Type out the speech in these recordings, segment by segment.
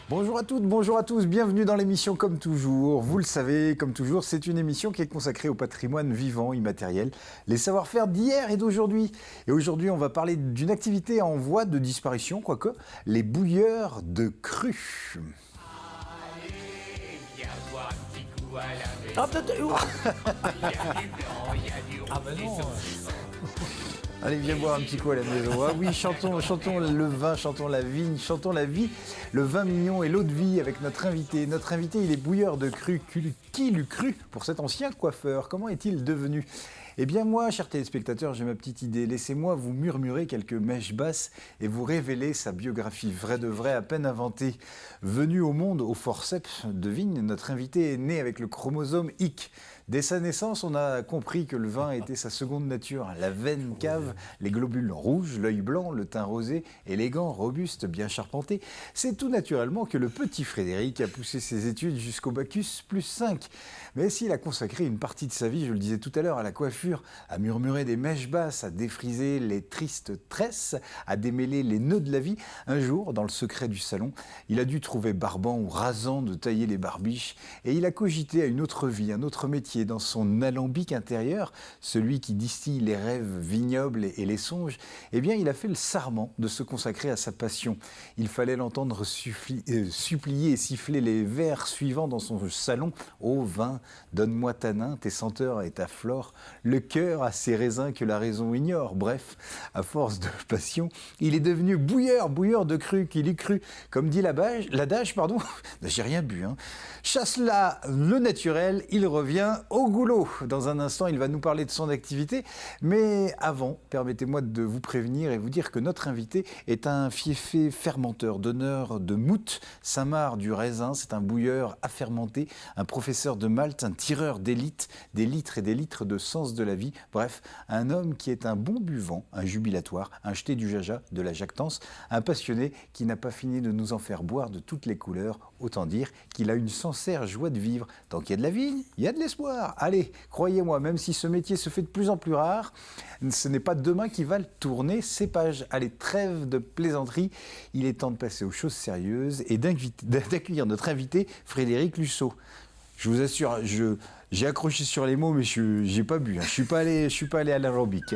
Bonjour à toutes, bonjour à tous, bienvenue dans l'émission Comme toujours. Vous le savez, comme toujours, c'est une émission qui est consacrée au patrimoine vivant, immatériel, les savoir-faire d'hier et d'aujourd'hui. Et aujourd'hui, on va parler d'une activité en voie de disparition, quoique, les bouilleurs de cru. Ah, peut-être. Ah, ben non. Allez, viens boire un petit coup à la maison. Ah oui, chantons le vin, chantons la vigne, chantons la vie, le vin mignon et l'eau de vie avec notre invité. Notre invité, il est bouilleur de cru. Qui l'eût cru pour cet ancien coiffeur? Comment est-il devenu? Eh bien moi, chers téléspectateurs, j'ai ma petite idée. Laissez-moi vous murmurer quelques mèches basses et vous révéler sa biographie vraie de vrai, à peine inventée. Venu au monde au forceps de vigne, notre invité est né avec le chromosome X. Dès sa naissance, on a compris que le vin était sa seconde nature. La veine cave, les globules rouges, l'œil blanc, le teint rosé, élégant, robuste, bien charpenté. C'est tout naturellement que le petit Frédéric a poussé ses études jusqu'au Bacchus plus 5. Mais s'il a consacré une partie de sa vie, je le disais tout à l'heure, à la coiffure, à murmurer des mèches basses, à défriser les tristes tresses, à démêler les nœuds de la vie, un jour, dans le secret du salon, il a dû trouver barbant ou rasant de tailler les barbiches, et il a cogité à une autre vie, un autre métier, dans son alambic intérieur, celui qui distille les rêves vignobles et les songes. Eh bien, il a fait le serment de se consacrer à sa passion. Il fallait l'entendre supplier et siffler les vers suivants dans son salon. Ô vin, donne-moi ta nain, tes senteurs et ta flore, le cœur a ses raisins que la raison ignore. Bref, à force de passion, il est devenu bouilleur de cru, qu'il y cru. Comme dit l'adage, pardon, j'ai rien bu, hein. Chasse là le naturel, il revient au goulot. Dans un instant, il va nous parler de son activité. Mais avant, permettez-moi de vous prévenir et vous dire que notre invité est un fiefé fermenteur, donneur de mout, Saint-Marc du raisin. C'est un bouilleur affermenté, un professeur de Malte, un tireur d'élite, des litres et des litres de sens de la vie. Bref, un homme qui est un bon buvant, un jubilatoire, un jeté du jaja, de la jactance, un passionné qui n'a pas fini de nous en faire boire de toutes les couleurs. Autant dire qu'il a une sincère joie de vivre. Tant qu'il y a de la vigne, il y a de l'espoir. Allez, croyez-moi, même si ce métier se fait de plus en plus rare, ce n'est pas demain qui va le tourner ces pages. Allez, trêve de plaisanterie, il est temps de passer aux choses sérieuses et d'accueillir notre invité, Frédéric Lusseau. Je vous assure, j'ai accroché sur les mots, mais je n'ai pas bu. Hein. Je ne suis pas allé à l'aérobic.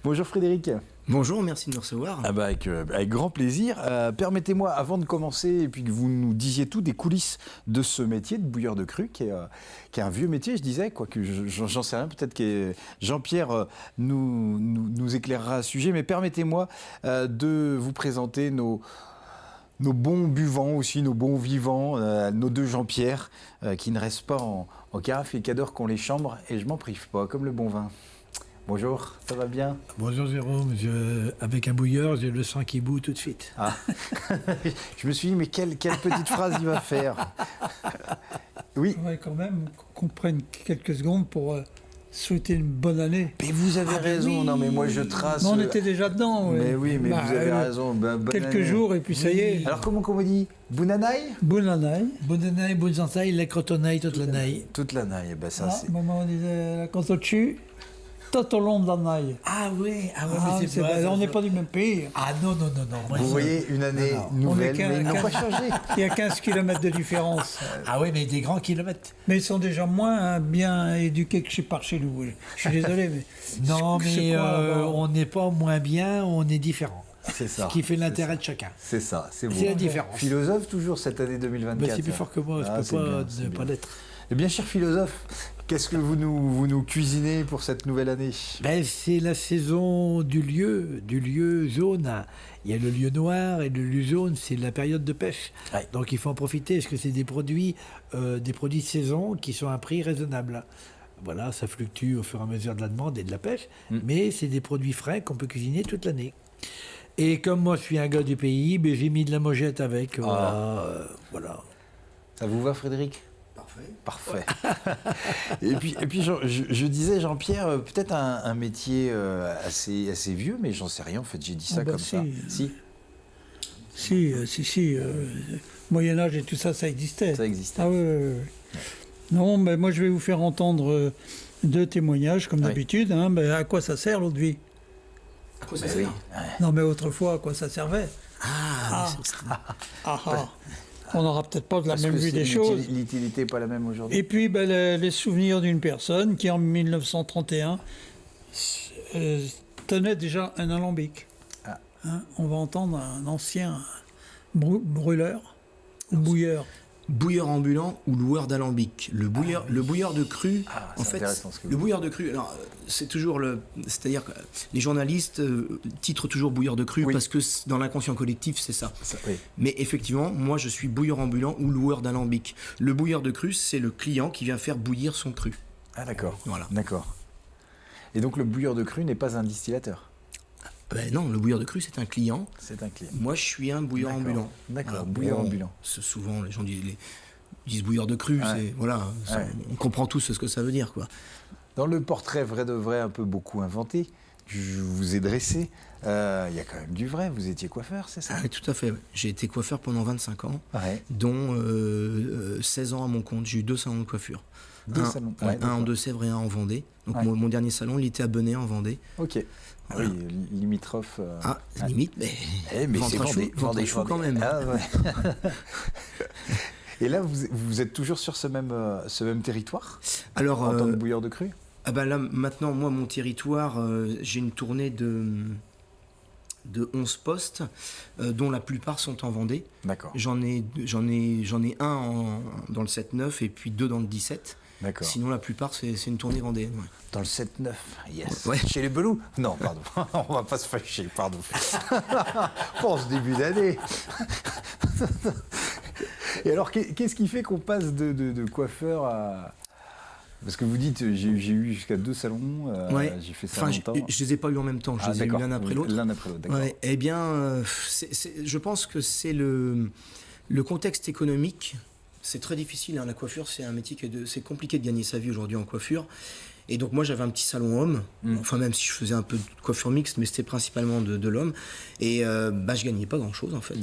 Bonjour Frédéric. Bonjour, merci de nous recevoir. Ah bah avec grand plaisir. Permettez-moi, avant de commencer, et puis que vous nous disiez tout des coulisses de ce métier de bouilleur de cru, qui est un vieux métier, je disais, quoique j'en sais rien, peut-être que Jean-Pierre nous éclairera à ce sujet, mais permettez-moi de vous présenter nos bons buvants aussi, nos bons vivants, nos deux Jean-Pierre, qui ne restent pas en carafe et qui adorent qu'on les chambre, et je m'en prive pas, comme le bon vin. Bonjour, ça va bien? Bonjour Jérôme, avec un bouilleur, j'ai le sang qui bout tout de suite. Ah. Je me suis dit, mais quelle petite phrase il va faire? Oui. Il faudrait quand même qu'on prenne quelques secondes pour souhaiter une bonne année. Mais vous avez raison, oui. Non mais moi je trace... Mais on était déjà dedans. Mais oui, mais vous avez raison. Bonne quelques année. jours et puis ça y est. Alors comment qu'on dit? Bounanaï? Bonne année. Bonne année, bonne santé, la crotonaille, toute l'année. Toute l'année, ben ça c'est... Maman disait, quand on tue, tout au long de l'année. Ah oui, Mais c'est vrai, on n'est pas du même pays. Ah non. Moi, Vous voyez, une année nouvelle, mais ils n'ont pas changé. Il y a 15 km de différence. Ah oui, mais des grands kilomètres. Mais ils sont déjà moins bien éduqués que par chez nous. Je suis désolé, mais... Non, c'est mais quoi, on n'est pas moins bien, on est différent. C'est ça. Ce qui fait l'intérêt de chacun. C'est ça, c'est C'est la beau. différence. Philosophe toujours cette année 2024. Mais c'est plus fort que moi, je c'est peux pas bien, ne c'est pas bien. l'être. Eh bien, cher philosophe, qu'est-ce que vous nous cuisinez pour cette nouvelle année? Ben, c'est la saison du lieu jaune. Il y a le lieu noir et le lieu jaune, c'est la période de pêche. Ouais. Donc il faut en profiter, parce que c'est des produits de saison qui sont à un prix raisonnable. Voilà, ça fluctue au fur et à mesure de la demande et de la pêche, mais c'est des produits frais qu'on peut cuisiner toute l'année. Et comme moi je suis un gars du pays, ben, j'ai mis de la mojette avec. Voilà. Ça vous va, Frédéric? Parfait. Parfait. et puis je disais, Jean-Pierre, peut-être un métier assez vieux, mais j'en sais rien, en fait, j'ai dit ça comme ça. Si. Si. Moyen-Âge et tout ça, ça existait. Ça existait. Ah oui. Non, mais moi je vais vous faire entendre deux témoignages, comme d'habitude. Hein. À quoi ça sert l'eau de vie? À quoi ça Bah sert? oui. Non, mais autrefois, à quoi ça servait? Ah, On n'aura peut-être pas de la Parce même que vue des choses. l'utilité n'est pas la même aujourd'hui. Et puis, ben, les souvenirs d'une personne qui, en 1931, tenait déjà un alambic. Ah. Hein, on va entendre un ancien brûleur ou bouilleur. bouilleur ambulant ou loueur d'alambic. Le bouilleur de cru, c'est en fait, intéressant ce que le vous bouilleur de cru, alors c'est toujours c'est-à-dire que les journalistes titrent toujours bouilleur de cru Oui. parce que dans l'inconscient collectif, c'est ça. Oui. Mais effectivement, moi je suis bouilleur ambulant ou loueur d'alambic. Le bouilleur de cru, c'est le client qui vient faire bouillir son cru. Ah d'accord. Voilà. D'accord. Et donc le bouilleur de cru n'est pas un distillateur. Ben non, le bouilleur de cru, c'est un client. C'est un client. Moi, je suis un bouilleur D'accord. ambulant. D'accord, bouilleur ambulant. Souvent, les gens disent bouilleur de cru. Ouais. Ouais. On comprend tous ce que ça veut dire, quoi. Dans le portrait vrai de vrai, un peu beaucoup inventé, je vous ai dressé, il y a quand même du vrai. Vous étiez coiffeur, c'est ça? Ah, tout à fait. Ouais. J'ai été coiffeur pendant 25 ans, Ouais. dont 16 ans à mon compte. J'ai eu 2 salons de coiffure. Deux salons. Ouais, un en d'accord. Deux-Sèvres et un en Vendée. Donc Ouais. mon dernier salon, il était à Benay en Vendée. Ok. Voilà. Oui, limitrophe. Ah, ouais. limite, mais, Mais c'est Vendée chou quand même. Ah, ouais. Et là, vous êtes toujours sur ce même territoire Alors, en tant que bouilleur de cru? ah ben là, maintenant, moi, mon territoire, j'ai une tournée de 11 postes, dont la plupart sont en Vendée. D'accord. J'en ai un dans le 7-9 et puis 2 dans le 17. D'accord. Sinon, la plupart, c'est une tournée vendéenne. Ouais. Dans le 7-9, yes. Ouais. Chez les Belous? Non, pardon. On va pas se fâcher, pardon. Pour ce début d'année. Et alors, qu'est-ce qui fait qu'on passe de coiffeur à... Parce que vous dites, j'ai eu jusqu'à 2 salons, Ouais. j'ai fait ça Enfin, longtemps. je les ai pas eu en même temps, je les ai eu d'accord. l'un après l'autre. L'un après l'autre, d'accord. Ouais, eh bien, je pense que c'est le contexte économique. C'est très difficile, hein, la coiffure, c'est un métier c'est compliqué de gagner sa vie aujourd'hui en coiffure. Et donc moi j'avais un petit salon homme, enfin même si je faisais un peu de coiffure mixte, mais c'était principalement de l'homme. Et je gagnais pas grand chose en fait.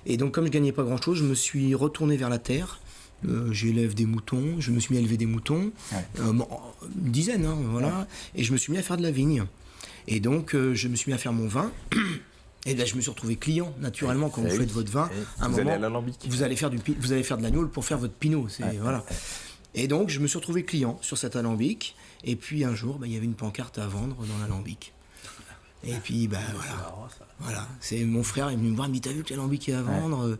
Et donc comme je gagnais pas grand chose, je me suis retourné vers la terre. J'élève des moutons, je me suis mis à élever des moutons, Ouais. une dizaine, hein, voilà. Ouais. Et je me suis mis à faire de la vigne. Et donc je me suis mis à faire mon vin. Et là, je me suis retrouvé client, naturellement, quand Eh vous oui. faites votre vin. Eh, à un vous allez moment, à l'alambic. vous allez faire de l'agneau pour faire votre pinot. Voilà. Et donc, je me suis retrouvé client sur cet alambic. Et puis, un jour, il y avait une pancarte à vendre dans l'alambic. Et puis, voilà. C'est mon frère, il est venu me voir, il me dit, t'as vu que l'alambic est à vendre?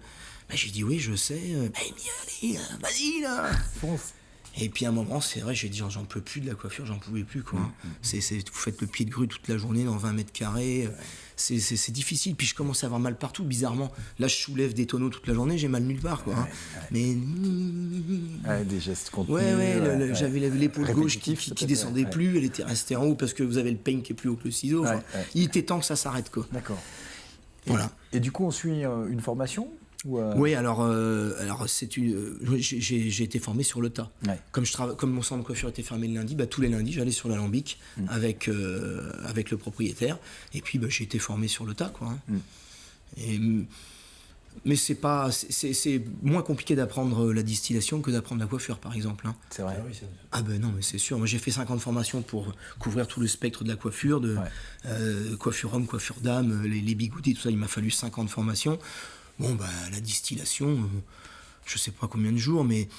J'ai dit, oui, je sais. Il me dit, allez, vas-y, là. Fonce. Et puis à un moment, c'est vrai, j'ai dit, j'en peux plus de la coiffure, j'en pouvais plus, quoi. Vous faites le pied de grue toute la journée dans 20 mètres carrés. C'est difficile. Puis je commençais à avoir mal partout, bizarrement. Là, je soulève des tonneaux toute la journée, j'ai mal nulle part, quoi. Mais. Ouais, des gestes contenus. J'avais l'épaule gauche qui Répétitif, descendait ouais. plus, elle était restée en haut parce que vous avez le peigne qui est plus haut que le ciseau. Enfin, Ouais. Il était temps que ça s'arrête, quoi. D'accord. Voilà. Et du coup, on suit une formation ou, Oui, alors j'ai été formé sur le tas. Ouais. Comme mon centre de coiffure était fermé le lundi, tous les lundis j'allais sur l'alambic avec le propriétaire. Et puis j'ai été formé sur le tas, quoi. Mais c'est moins compliqué d'apprendre la distillation que d'apprendre la coiffure, par exemple. Hein. C'est vrai. Ah ben non, mais c'est sûr. Moi, j'ai fait 50 formations pour couvrir tout le spectre de la coiffure, coiffure homme, coiffure dame, les bigoudis, tout ça. Il m'a fallu 50 formations. Bon, la distillation, je sais pas combien de jours, mais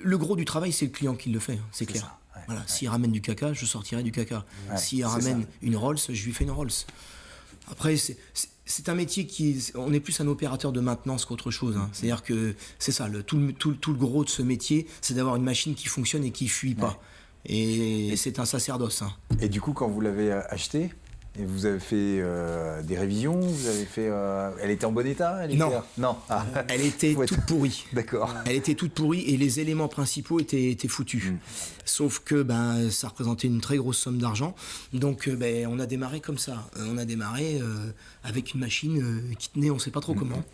le gros du travail, c'est le client qui le fait, c'est clair. ça, ouais, Voilà. S'il ramène du caca, je sortirai du caca. Ouais, S'il c'est ramène ça. une Rolls, je lui fais une Rolls. Après, c'est un métier on est plus un opérateur de maintenance qu'autre chose. Hein. C'est-à-dire que c'est ça, tout le gros de ce métier, c'est d'avoir une machine qui fonctionne et qui fuit pas. Et c'est un sacerdoce. Hein. Et du coup, quand vous l'avez acheté, et vous avez fait des révisions, vous avez fait. Elle était en bon état? Non. Non. Ah. Elle était Faut être- toute pourrie. D'accord. Elle était toute pourrie et les éléments principaux étaient foutus. Sauf que ça représentait une très grosse somme d'argent. Donc on a démarré comme ça. On a démarré avec une machine qui tenait on ne sait pas trop comment.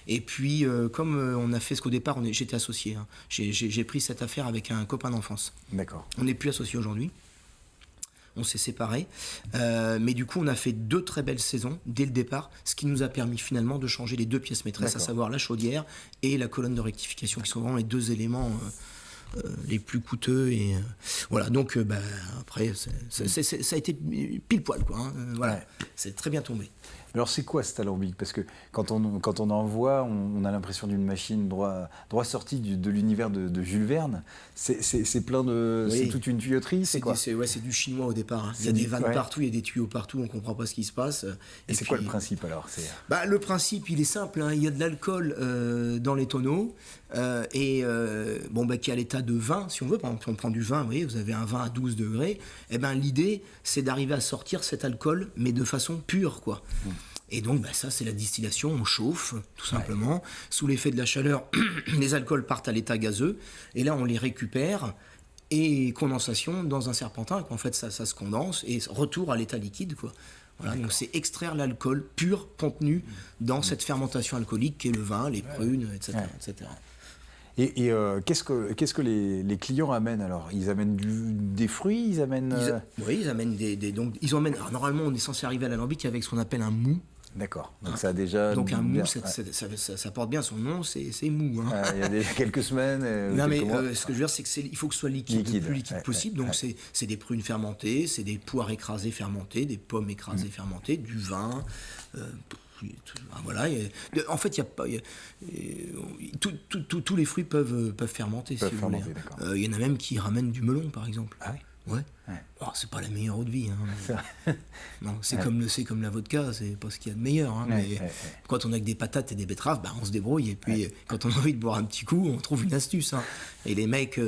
Et puis comme on a fait ce qu'au départ, j'étais associé. Hein. J'ai pris cette affaire avec un copain d'enfance. D'accord. On n'est plus associés aujourd'hui. On s'est séparés. Mais du coup, on a fait 2 très belles saisons dès le départ, ce qui nous a permis finalement de changer les 2 pièces maîtresses, à D'accord. savoir la chaudière et la colonne de rectification, qui sont vraiment les 2 éléments les plus coûteux. Et voilà, donc après, ça a été pile poil, quoi. Hein. Voilà, c'est très bien tombé. Alors c'est quoi cet alambic? Parce que quand on en voit, on a l'impression d'une machine droit sortie de l'univers de Jules Verne. C'est plein de... Oui. C'est toute une tuyauterie, c'est quoi? C'est du chinois au départ. Hein. Il y a des vannes partout, il y a des tuyaux partout, on ne comprend pas ce qui se passe. Et c'est quoi le principe alors? Le principe, il est simple. Hein. Il y a de l'alcool dans les tonneaux qui est à l'état de vin, si on veut. Par exemple, si on prend du vin, vous avez un vin à 12 degrés. L'idée, c'est d'arriver à sortir cet alcool, mais de façon pure, quoi. Et donc, ça, c'est la distillation. On chauffe, tout simplement. Sous l'effet de la chaleur, les alcools partent à l'état gazeux. Et là, on les récupère. Et condensation dans un serpentin. En fait, ça se condense. Et retour à l'état liquide, quoi. Voilà, donc c'est extraire l'alcool pur contenu dans cette fermentation alcoolique qui est le vin, les prunes, etc. etc. Et qu'est-ce que les clients amènent alors? Ils amènent des fruits, ils amènent... Oui, ils amènent donc ils emmènent... Alors, normalement, on est censé arriver à l'alambic avec ce qu'on appelle un mou. D'accord. Donc ça a déjà... Donc un mou, ça porte bien son nom, c'est mou. Hein. Il y a déjà quelques semaines. Non mais ce que je veux dire, c'est qu'il faut que ce soit liquide, le plus liquide possible. Donc c'est des prunes fermentées, c'est des poires écrasées fermentées, des pommes écrasées fermentées, du vin. Voilà. En fait, tous les fruits peuvent fermenter, si vous voulez. Il y en a même qui ramènent du melon, par exemple. Ah oui. Ouais. Alors, c'est pas la meilleure eau de vie. Hein, non, c'est comme la vodka, c'est pas ce qu'il y a de meilleur. Hein, mais quand on a que des patates et des betteraves, on se débrouille. Et puis, quand on a envie de boire un petit coup, on trouve une astuce. Hein. Et les mecs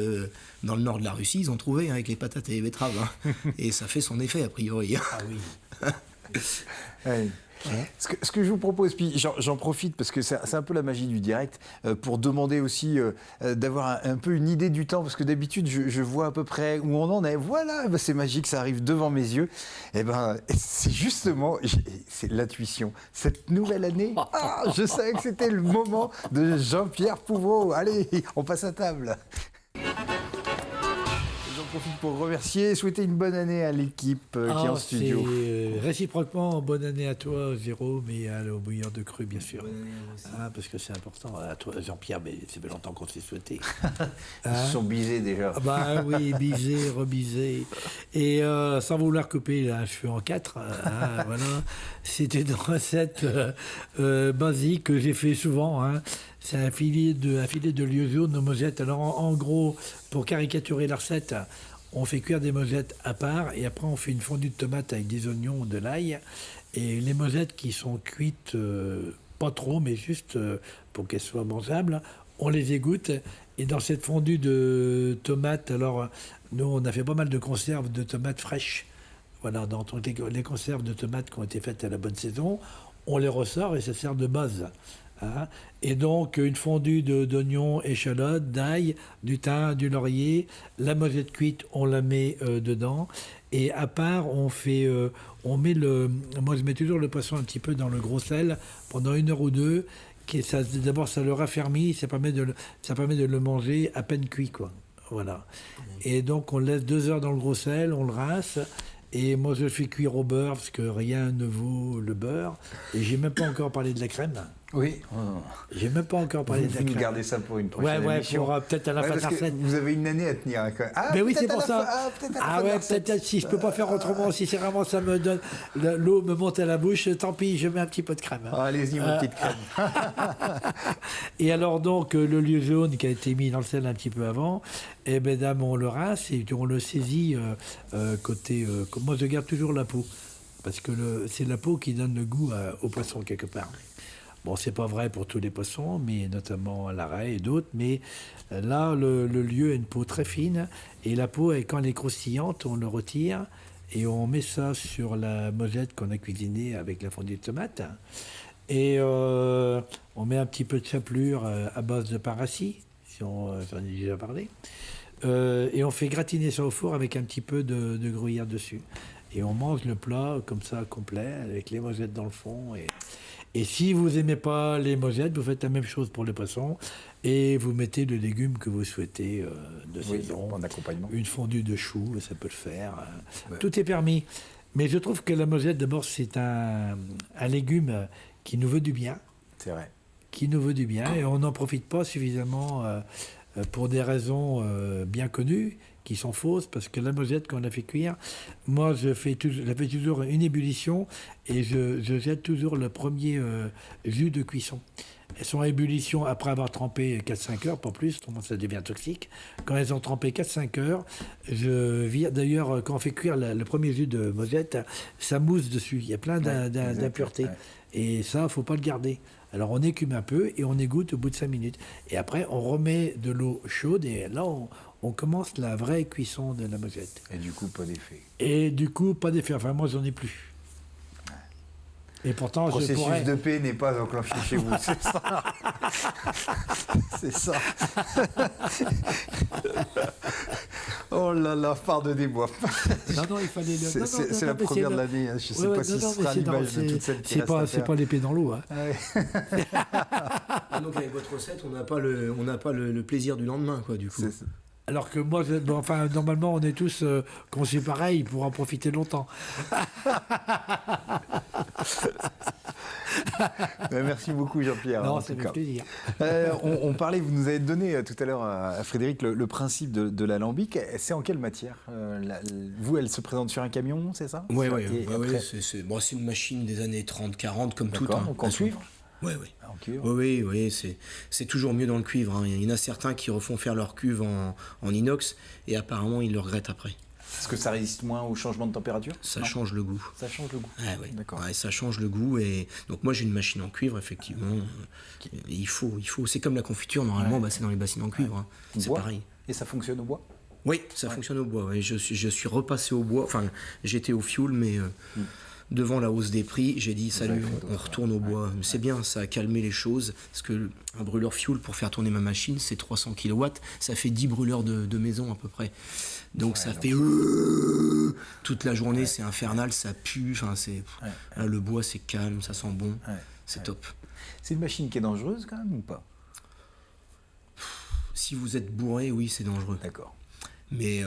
dans le nord de la Russie, ils ont trouvé avec les patates et les betteraves. Hein. Et ça fait son effet, a priori. Ah oui. Ce que je vous propose, puis j'en profite parce que c'est un peu la magie du direct, pour demander aussi d'avoir un peu une idée du temps, parce que d'habitude je vois à peu près où on en est. Voilà, c'est magique, ça arrive devant mes yeux. Et c'est justement, c'est l'intuition. Cette nouvelle année, je savais que c'était le moment de Jean-Pierre Pouveau. Allez, on passe à table. J'en profite pour remercier et souhaiter une bonne année à l'équipe qui est en studio. Réciproquement, bonne année à toi, Jérôme, et au bouilleur de cru, bien sûr. Parce que c'est important. À toi, Jean-Pierre, mais ça fait longtemps qu'on s'est souhaité. Ils se sont bisés déjà. Oui, bisés, rebisés. Et sans vouloir couper un cheveu en quatre, voilà. C'était une recette basique que j'ai fait souvent. Hein. C'est un filet de lieu jaune aux mosettes. Alors en gros, pour caricaturer la recette, on fait cuire des mosettes à part et après on fait une fondue de tomates avec des oignons, de l'ail. Et les mosettes qui sont cuites, pas trop, mais juste pour qu'elles soient mangeables, on les égoutte. Et dans cette fondue de tomates, alors nous on a fait pas mal de conserves de tomates fraîches. Voilà, dans les conserves de tomates qui ont été faites à la bonne saison, on les ressort et ça sert de base. Hein. Et donc une fondue d'oignons, échalotes, d'ail, du thym, du laurier, la mosette cuite, on la met dedans. Et à part, moi je mets toujours le poisson un petit peu dans le gros sel pendant 1 heure ou 2. D'abord ça le raffermit, ça permet de le manger à peine cuit, quoi. Voilà. Et donc on le laisse 2 heures dans le gros sel, on le rince. Et moi, je le fais cuire au beurre, parce que rien ne vaut le beurre. Et j'ai même pas encore parlé de la crème. Oui. J'ai même pas encore parlé de la crème. Vous gardez ça pour une prochaine émission. Pour peut-être à la fin de la recette. Vous avez une année à tenir. Hein, mais oui, c'est pour ça. Peut-être si je peux pas faire autrement, si c'est vraiment ça me donne, l'eau me monte à la bouche, tant pis, je mets un petit peu de crème. Hein. Allez-y, ma petite crème. Et alors donc, le lieu jaune qui a été mis dans le sel un petit peu avant, dame, on le rince et on le saisit côté... moi, je garde toujours la peau, parce que c'est la peau qui donne le goût au poisson quelque part. Bon, c'est pas vrai pour tous les poissons, mais notamment l'arrêt et d'autres. Mais là, le lieu a une peau très fine. Et la peau, quand elle est croustillante, on le retire et on met ça sur la mosette qu'on a cuisinée avec la fondue de tomate. Et on met un petit peu de chapelure à base de parassis, si j'en ai déjà parlé. Et on fait gratiner ça au four avec un petit peu de gruyère dessus. Et on mange le plat comme ça, complet, avec les mosettes dans le fond. Et si vous n'aimez pas les mosettes, vous faites la même chose pour les poissons et vous mettez le légume que vous souhaitez de saison. En accompagnement. Une fondue de choux, ça peut le faire. Ouais. Tout est permis. Mais je trouve que la mosette, d'abord, c'est un légume qui nous veut du bien. C'est vrai. Qui nous veut du bien et on n'en profite pas suffisamment pour des raisons bien connues, qui sont fausses, parce que la mosette qu'on a fait cuire, moi je fais toujours une ébullition et je jette toujours le premier jus de cuisson. Elles sont à ébullition après avoir trempé 4-5 heures, pas plus, sinon ça devient toxique. Quand elles ont trempé 4-5 heures, je vire. D'ailleurs, quand on fait cuire le premier jus de mosette, ça mousse dessus. Il y a plein d'impuretés. Ouais. Et ça, il ne faut pas le garder. Alors on écume un peu et on égoutte au bout de 5 minutes. Et après, on remet de l'eau chaude et là, on commence la vraie cuisson de la mosette. Et du coup, pas d'effet. Et du coup, pas d'effet. Enfin, moi, j'en ai plus. Et pourtant, Le je processus pourrais... de paix n'est pas enclenché chez vous, c'est ça. C'est ça. Oh là là, pardonnez-moi. Non, il fallait... C'est la première de l'année, hein. Je ne sais pas si ce sera l'image de toute celle qui reste à C'est faire. pas l'épée dans l'eau. Hein. Ouais. Donc avec votre recette, on n'a pas le plaisir du lendemain, quoi, du coup. C'est- Alors que moi, normalement, on est tous conçus pareil pour en profiter longtemps. Merci beaucoup Jean-Pierre. Non, en ça tout fait cas. plaisir. On parlait, vous nous avez donné tout à l'heure à Frédéric le principe de l'alambic. C'est en quelle matière vous, elle se présente sur un camion, c'est ça? Ouais, Et après- c'est une machine des années 30-40 comme toute. D'accord, donc en cuivre. Oui. Ah, en cuivre. Oui, c'est toujours mieux dans le cuivre. Hein. Il y en a certains qui refont faire leur cuve en inox et apparemment ils le regrettent après. Est-ce que ça résiste moins au changement de température? Ça Non. change le goût. Ça change le goût. Ouais. D'accord. Ouais, ça change le goût et donc moi j'ai une machine en cuivre effectivement. Et il faut. C'est comme la confiture normalement, c'est dans les bassines en cuivre. Hein. C'est Bois. pareil. Et ça fonctionne au bois? Oui, ça fonctionne au bois. Ouais. Je suis repassé au bois. Enfin, j'étais au fioul, mais devant la hausse des prix, j'ai dit salut, on retourne au bois. C'est bien, ça a calmé les choses. Parce que un brûleur fioul pour faire tourner ma machine, c'est 300 kW. Ça fait 10 brûleurs de maison à peu près. Donc ça fait toute la journée, c'est infernal, ça pue. Enfin, là, le bois, c'est calme, ça sent bon. Ouais. C'est top. C'est une machine qui est dangereuse quand même ou pas? Si vous êtes bourré, oui, c'est dangereux. D'accord. Mais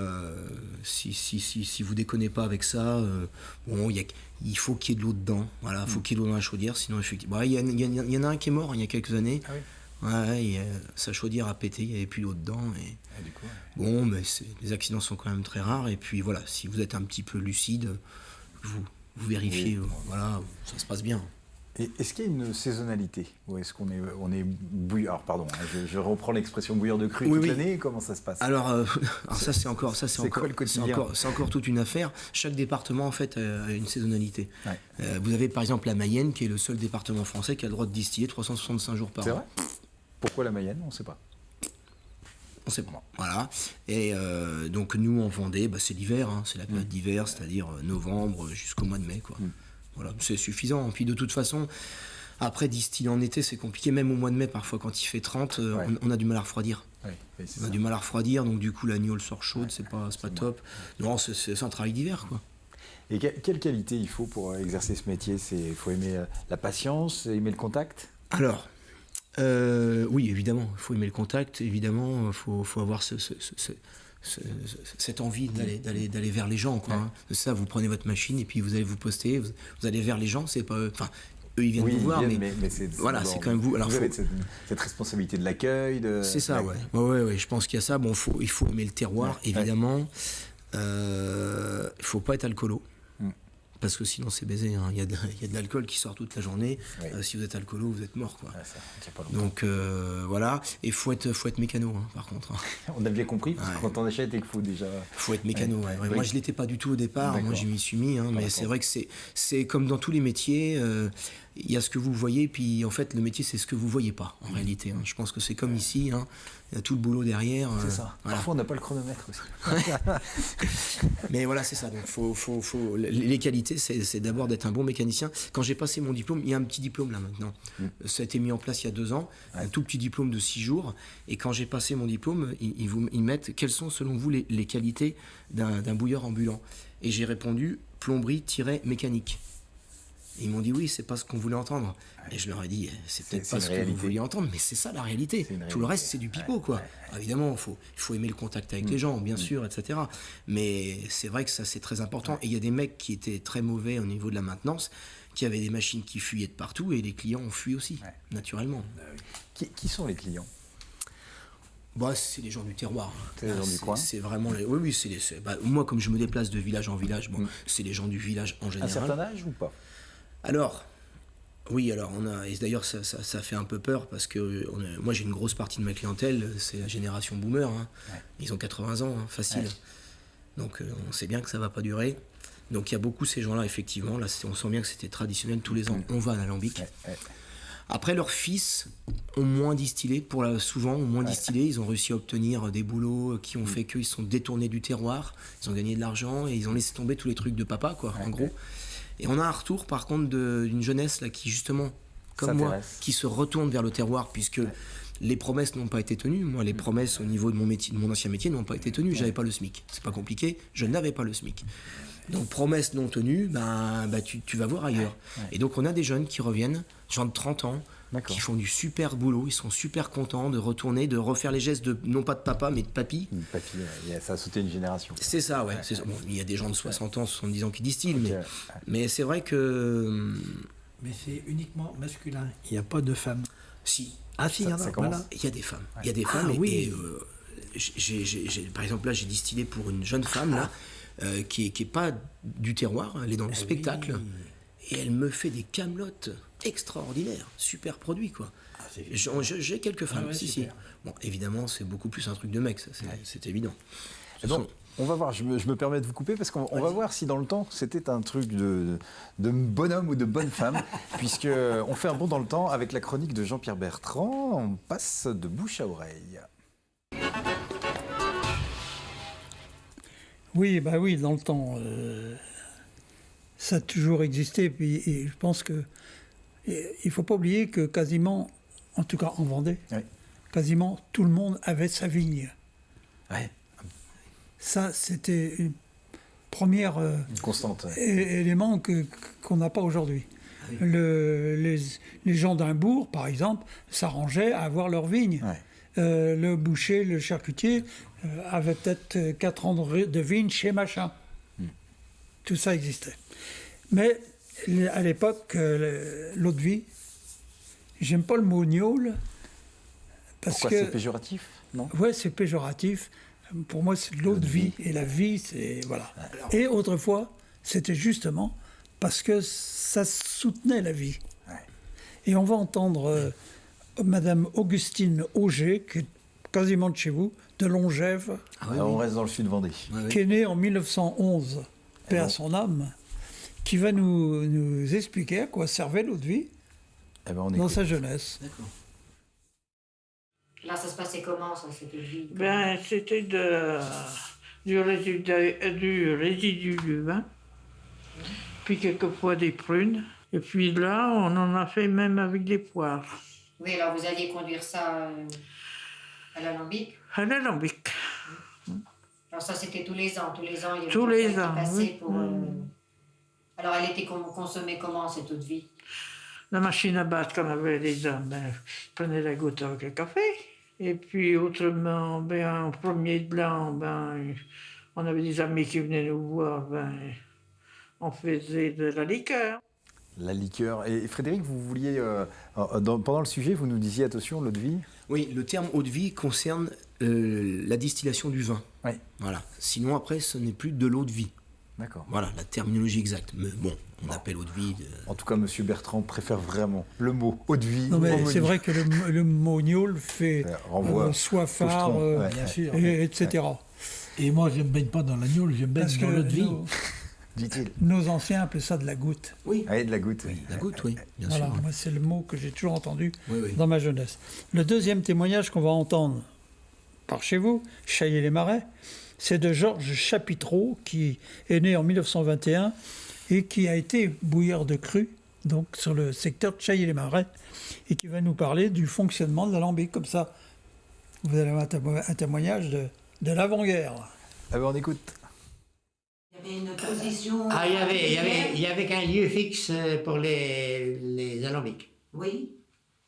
si vous déconnez pas avec ça, bon, il faut qu'il y ait de l'eau dedans. Voilà, il faut qu'il y ait de l'eau dans la chaudière, sinon effectivement. Il y en a un qui est mort il y a quelques années. Ah oui. Ouais, sa chaudière a pété, il n'y avait plus d'eau dedans. Et... Ah, du coup, Bon, mais les accidents sont quand même très rares. Et puis voilà, si vous êtes un petit peu lucide, vous vérifiez, voilà, ça se passe bien. Et est-ce qu'il y a une saisonnalité? Ou est-ce qu'on est bouilleur? Alors pardon, je reprends l'expression bouilleur de cru toute l'année. Comment ça se passe? Alors ça c'est quoi le quotidien? c'est encore toute une affaire. Chaque département en fait a une saisonnalité. Ouais. Vous avez par exemple la Mayenne qui est le seul département français qui a le droit de distiller 365 jours par C'est an. vrai? Pourquoi la Mayenne? On ne sait pas. On sait pas. Voilà. Et donc nous en Vendée, c'est l'hiver, hein, c'est la période d'hiver, c'est-à-dire novembre jusqu'au mois de mai, quoi. Voilà, c'est suffisant. Et puis de toute façon, après distiller en été, c'est compliqué. Même au mois de mai, parfois, quand il fait 30, on a du mal à refroidir. Oui, On a du mal à refroidir, donc du coup la gnôle sort chaude, c'est pas top. Non, c'est un travail d'hiver, quoi. Et quelle qualité il faut pour exercer ce métier? Il faut aimer la patience, aimer le contact? Alors, oui, évidemment, il faut aimer le contact, évidemment, il faut avoir cette envie d'aller vers les gens, quoi. Hein. C'est ça, vous prenez votre machine et puis vous allez vous poster, vous allez vers les gens, c'est pas eux. Enfin, eux ils viennent vous voir, mais voilà, c'est quand même vous. Alors, vous avez cette responsabilité de l'accueil. C'est ça, ouais. Je pense qu'il y a ça. Bon, il faut aimer le terroir, évidemment. Il faut pas être alcoolo. Parce que sinon c'est baisé, hein. Il y a de l'alcool qui sort toute la journée. Si vous êtes alcoolo, vous êtes mort, quoi. Donc voilà. Et faut être mécano, hein, par contre. On a bien compris, parce que quand on achète, il faut déjà. Faut être mécano. Moi je l'étais pas du tout au départ. Moi je m'y suis mis, hein, mais c'est vrai que c'est comme dans tous les métiers. Il y a ce que vous voyez, puis en fait le métier c'est ce que vous voyez pas en réalité. Hein. Je pense que c'est comme ici. Hein. Il y a tout le boulot derrière. C'est ça. Voilà. Parfois on n'a pas le chronomètre aussi. Mais voilà, c'est ça. Donc les qualités, c'est d'abord d'être un bon mécanicien. Quand j'ai passé mon diplôme, il y a un petit diplôme là maintenant. Ça a été mis en place il y a 2 ans, un tout petit diplôme de 6 jours. Et quand j'ai passé mon diplôme, ils mettent quelles sont selon vous les qualités d'un bouilleur ambulant. Et j'ai répondu plomberie-mécanique. Et ils m'ont dit oui, c'est pas ce qu'on voulait entendre. Et je leur ai dit, c'est peut-être pas ce que vous vouliez entendre, mais c'est ça la réalité. Tout le reste, c'est du pipeau, quoi. Évidemment, il faut aimer le contact avec les gens, bien sûr, etc. Mais c'est vrai que ça, c'est très important. Et il y a des mecs qui étaient très mauvais au niveau de la maintenance, qui avaient des machines qui fuyaient de partout, et les clients ont fui aussi, naturellement. Qui sont les clients? Bah, c'est les gens du terroir. C'est les gens du coin. C'est vraiment les... Oui, moi, comme je me déplace de village en village, c'est les gens du village en Un général. certain âge ou pas? Alors, oui, alors et d'ailleurs ça fait un peu peur parce que moi j'ai une grosse partie de ma clientèle, c'est la génération boomer. Hein. Ouais. Ils ont 80 ans, hein, facile. Ouais. Donc on sait bien que ça va pas durer. Donc il y a beaucoup ces gens-là, effectivement. Là, on sent bien que c'était traditionnel. Tous les ans, on va à l'alambic. Ouais. Après, leurs fils ont moins distillé, souvent ont moins distillé. Ils ont réussi à obtenir des boulots qui ont fait qu'ils se sont détournés du terroir. Ils ont gagné de l'argent et ils ont laissé tomber tous les trucs de papa, quoi, en gros. Et on a un retour, par contre, d'une jeunesse là, qui, justement, comme moi, qui se retourne vers le terroir, puisque les promesses n'ont pas été tenues. Moi, les promesses au niveau de mon métier, de mon ancien métier, n'ont pas été tenues. J'avais pas le SMIC. C'est pas compliqué. Je n'avais pas le SMIC. Donc, promesses non tenues, tu vas voir ailleurs. Et donc, on a des jeunes qui reviennent, gens de 30 ans, qui font du super boulot. Ils sont super contents de retourner, de refaire les gestes non pas de papa, mais de papy. Papy, ça a sauté une génération. C'est ça, ouais. C'est ça. Bon, il y a des gens de 60 ans, 70 ans qui distillent, mais c'est vrai que... Mais c'est uniquement masculin. Il n'y a pas de femmes. Si. Ah si, il y en a. Voilà. Il y a des femmes. Il y a des femmes. Oui. Par exemple, là, j'ai distillé pour une jeune femme là, qui est pas du terroir. Elle est dans le spectacle. Oui. Et elle me fait des camelotes extraordinaires. Super produit, quoi. J'ai quelques femmes. Si. Bon, évidemment, c'est beaucoup plus un truc de mec, ça, c'est évident. Donc, on va voir, je me permets de vous couper parce qu'on va voir si dans le temps c'était un truc de bonhomme ou de bonne femme, puisqu'on fait un bond dans le temps avec la chronique de Jean-Pierre Bertrand, on passe de bouche à oreille. Oui, dans le temps, ça a toujours existé. Et je pense que il ne faut pas oublier que quasiment, en tout cas en Vendée, quasiment tout le monde avait sa vigne. Ouais. Ça, c'était une première Une constante. élément qu'on n'a pas aujourd'hui. Les gens d'un bourg, par exemple, s'arrangeaient à avoir leur vigne. Le boucher, le charcutier avait peut-être 4 ans de vigne chez machin. Tout ça existait. Mais à l'époque, l'eau de vie, j'aime pas le mot gnôle. Pourquoi c'est péjoratif, non? Ouais, c'est péjoratif. Pour moi, c'est de l'eau de vie. Et la vie, c'est... Voilà. Et autrefois, c'était justement parce que ça soutenait la vie. Et on va entendre Madame Augustine Auger, qui est quasiment de chez vous, de Longève, On reste dans le sud Vendée. qui est née en 1911, paix à son âme, qui va nous expliquer à quoi servait l'eau de vie dans sa jeunesse. D'accord. Là, ça se passait comment, ça, cette vie? C'était du résidu du vin, puis quelquefois des prunes. Et puis là, on en a fait même avec des poires. Oui, alors vous alliez conduire ça à l'alambic? À l'alambic. Alors ça, c'était tous les ans. Tous les ans, il y avait Tous les quelqu'un ans, qui passait oui. pour... Alors, elle était consommée comment, cette eau de vie? La machine à battre qu'on avait les hommes, je prenais la goutte avec le café. Et puis autrement, en premier de blanc, on avait des amis qui venaient nous voir, on faisait de la liqueur. La liqueur. Et Frédéric, vous vouliez, pendant le sujet, vous nous disiez, attention, l'eau de vie. Oui, le terme eau de vie concerne la distillation du vin. Oui. Voilà. Sinon, après, ce n'est plus de l'eau de vie. D'accord. Voilà, la terminologie exacte. Mais bon, on appelle eau de vie. En tout cas, Monsieur Bertrand préfère vraiment le mot eau de vie. Non, mais c'est vrai que le mot gnôle fait renvoie soifard, Bien sûr. etc. Et moi, je ne baigne pas dans l'agneau, je baigne Parce dans que l'eau de vie. dit-il. nos anciens appelaient ça de la goutte. Oui. Ah, et de la goutte. La goutte, oui, bien Voilà, sûr. moi, c'est le mot que j'ai toujours entendu Oui. dans ma jeunesse. Le deuxième témoignage qu'on va entendre par chez vous, Chaillé-les-Marais, c'est de Georges Chapitreau, qui est né en 1921 et qui a été bouilleur de cru, donc sur le secteur de Chaillé-les-Marais, et qui va nous parler du fonctionnement de l'alambic. Comme ça, vous allez avoir un témoignage de l'avant-guerre. Ah ben, on écoute. Il y avait une position... Ah, il y avait qu'un lieu fixe pour les alambics. Oui.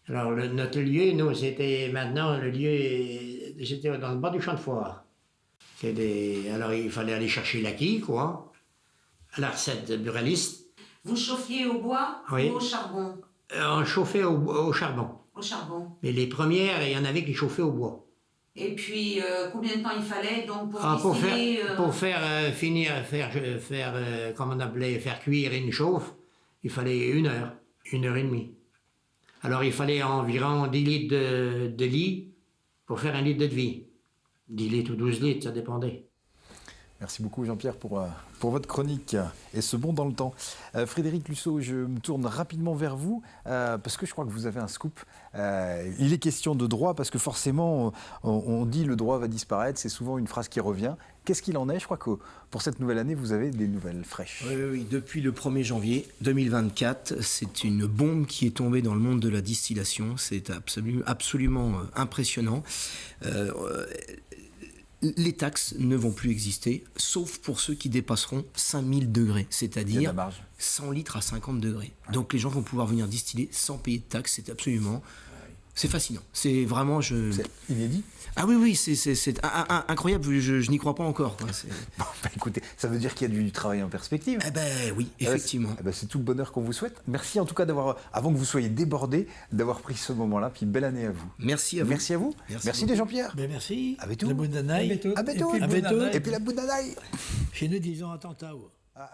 Alors, notre lieu, nous, c'était maintenant le lieu, c'était dans le bas du champ de foire. Alors, il fallait aller chercher l'acquis, quoi, à la recette buraliste. Vous chauffiez au bois Oui. ou au charbon? On chauffait au charbon. Au charbon. Mais les premières, il y en avait qui chauffaient au bois. Et puis, combien de temps il fallait donc pour Pour distiller faire comme on appelait, faire cuire une chauffe, il fallait 1 heure, 1 heure et demie. Alors il fallait environ 10 litres de lit pour faire 1 litre de vie. 10 litres ou 12 litres, ça dépendait. Merci beaucoup Jean-Pierre pour votre chronique et ce bond dans le temps. Frédéric Lusseau, je me tourne rapidement vers vous parce que je crois que vous avez un scoop. Il est question de droit parce que forcément on dit le droit va disparaître, c'est souvent une phrase qui revient. Qu'est-ce qu'il en est? Je crois que pour cette nouvelle année, vous avez des nouvelles fraîches. Oui, depuis le 1er janvier 2024, c'est une bombe qui est tombée dans le monde de la distillation. C'est absolument impressionnant. Les taxes ne vont plus exister, sauf pour ceux qui dépasseront 5000 degrés, c'est-à-dire 100 litres à 50 degrés. Donc les gens vont pouvoir venir distiller sans payer de taxes, c'est absolument... C'est fascinant, c'est vraiment... C'est inédit. Ah oui, c'est incroyable, je n'y crois pas encore. Quoi. Bon, écoutez, ça veut dire qu'il y a du travail en perspective. Eh ben oui, effectivement. C'est tout le bonheur qu'on vous souhaite. Merci en tout cas d'avoir, avant que vous soyez débordés, d'avoir pris ce moment-là, puis belle année à vous. Merci à vous. Merci à vous. Merci de Jean-Pierre. Ben merci. À bientôt. La bonne année. À bientôt. Et puis Et puis la bonne année. Chez nous, disons attentat. Ah,